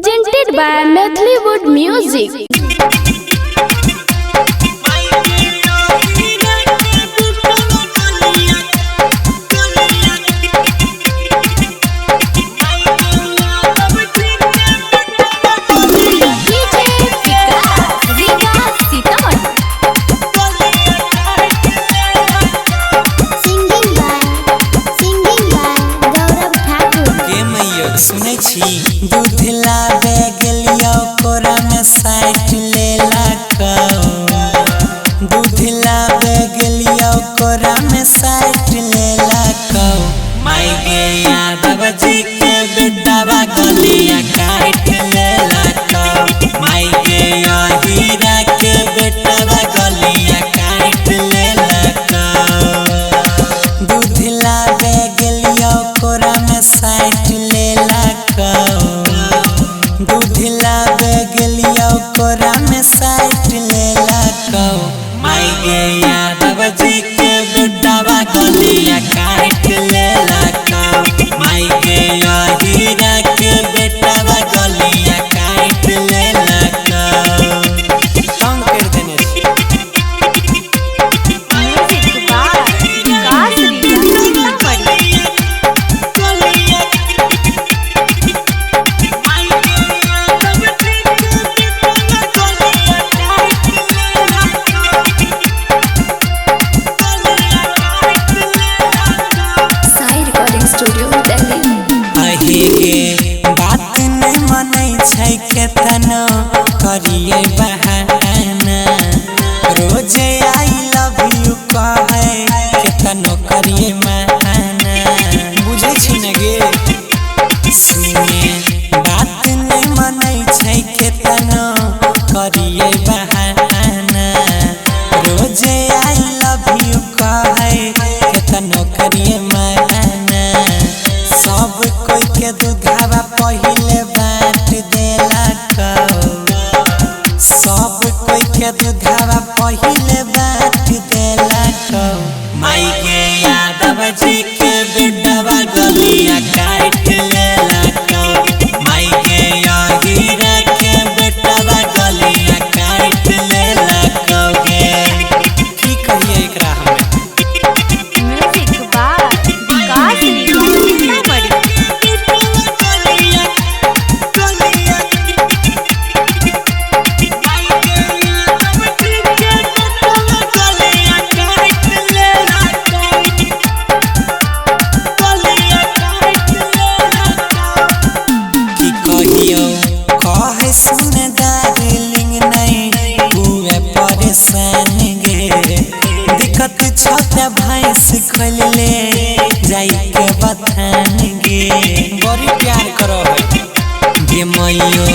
presented by Methleywood Music. सुनै छी दूध लाबे गेलियो कोरा में साइट लेला कौ दूध लाबे गेलियो कोरा में साइट लेला कौ माई गे यादव जी के बेटावा गलिया काट लेला कौ माई गे हीरा के बेटावा गलिया काट लेला कौ दूध लाबे गेलियो कोरा में साइट दूध लाबे गेलियो कोरा में साइट लेला कौ माई गे यादव जी के बेटावा गलिया काट लेला कौ माई गे हीरा के बेटावा गलिया काट लेला कौ तंग कर देने बात नहीं मनै छै केतनो करिए बहाना रोज आई लव यू कहे केतनो करिए माना बुझै छी न गे सुने बात नहीं मनै छै केतनो करिए बहाना रोज आई लव यू कहे केतनो करिए माना सब कोई के दूधावा पहिले बाँट देला कौ सब कोई के दूधावा पहिले बाँट देला कौ माई गे यादव जी के बेटावा गलिया काट लेला कौ माई गे हीरा के बेटावा गलिया काट लेला कौ गे की कहिए एकरा हमें कहे सुन डार्लिंग नहीं हुए परेशान गे दिक्कत छत भैंस खोल ले जाई के बथान गे बड़ी प्यार करो है गे मैयो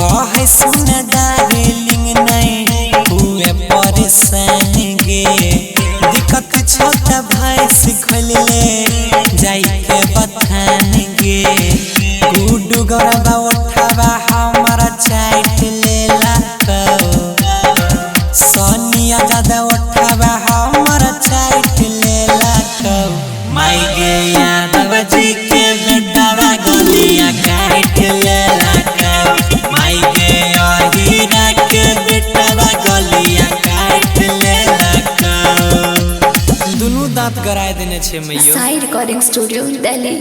कहे सुन डार्लिंग नहीं हुए परेशान गे दिक्कत छत भैंस खोल ले जाई के बथान गे गुड्डू गौरवा उठावा हमारा चाट लेला कौ सोनिया दादा उठावा हमारा चाट लेला कौ माई गे यादव जी के बेटावा गलिया काट लेला कौ माई गे हीरा के बेटावा गलिया काट लेला कौ दुनू दांत गराय देने छे मैयो साई रिकॉर्डिंग स्टूडियो दिल्ली।